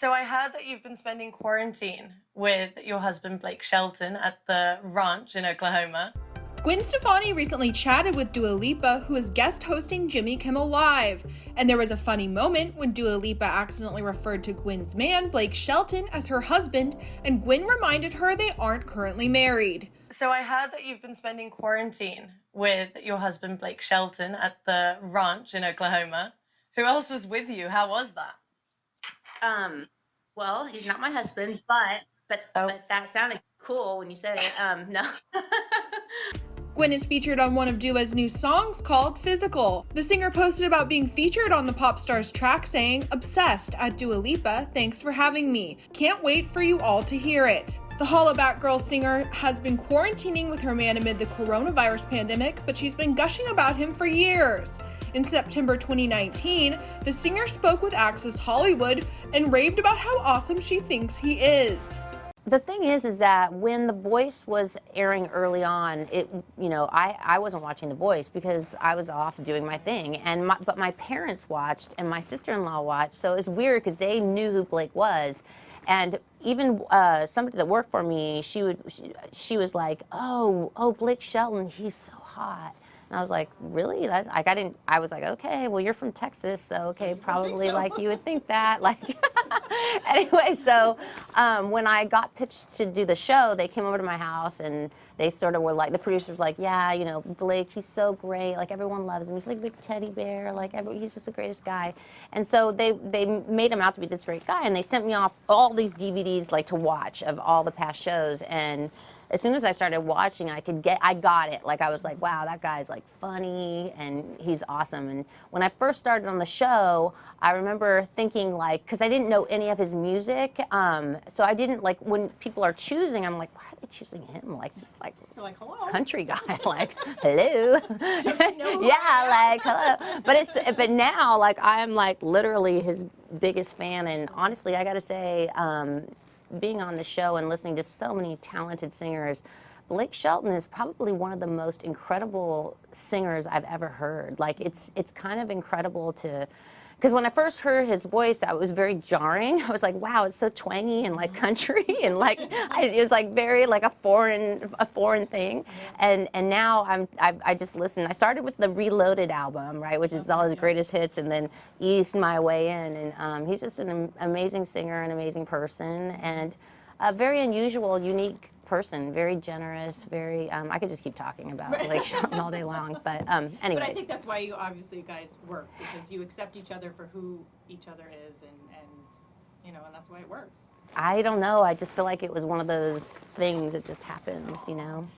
So I heard that you've been spending quarantine with your husband, Blake Shelton, at the ranch in Oklahoma. Gwen Stefani recently chatted with Dua Lipa, who is guest hosting Jimmy Kimmel Live. And there was a funny moment when Dua Lipa accidentally referred to Gwen's man, Blake Shelton, as her husband, and Gwen reminded her they aren't currently married. So I heard that you've been spending quarantine with your husband, Blake Shelton, at the ranch in Oklahoma. Who else was with you? How was that? Well, he's not my husband, but that sounded cool when you said it. No. Gwen is featured on one of Dua's new songs called Physical. The singer posted about being featured on the pop star's track saying, "Obsessed at Dua Lipa, thanks for having me. Can't wait for you all to hear it." The Hollaback Girl singer has been quarantining with her man amid the coronavirus pandemic, but she's been gushing about him for years. In September 2019, the singer spoke with Access Hollywood and raved about how awesome she thinks he is. The thing is that when The Voice was airing early on, I wasn't watching The Voice because I was off doing my thing, but my parents watched and my sister-in-law watched, so it's weird because they knew who Blake was, and even somebody that worked for me, she was like, oh, Blake Shelton, he's so hot. And I was like, really? I was like, okay, well, you're from Texas, so okay, probably like you would think that. Like, anyway, so when I got pitched to do the show, they came over to my house and they sort of were like, the producers like, yeah, you know, Blake, he's so great. Like, everyone loves him. He's like a big teddy bear. Like, he's just the greatest guy. And so they made him out to be this great guy, and they sent me off all these DVDs like to watch of all the past shows. And as soon as I started watching, I got it. Like, I was like, wow, that guy's like funny and he's awesome. And when I first started on the show, I remember thinking like, because I didn't know any of his music, so I didn't like, when people are choosing, I'm like, why are they choosing him? Like, he's like hello, country guy, like, hello. Yeah, like, hello. But now, like, I'm like literally his biggest fan, and honestly, I gotta say, being on the show and listening to so many talented singers, Blake Shelton is probably one of the most incredible singers I've ever heard. Like, it's kind of incredible to, because when I first heard his voice, it was very jarring. I was like, wow, it's so twangy and like country, and like it was like very like a foreign thing. And now I just listen. I started with the Reloaded album, right, which is all his greatest hits, and then eased my way in. And he's just an amazing singer, an amazing person, and a very unusual, unique person, very generous, very, I could just keep talking about Blake Shelton all day long, but anyways. But I think that's why you guys work, because you accept each other for who each other is, and you know, and that's why it works. I don't know, I just feel like it was one of those things that just happens, you know.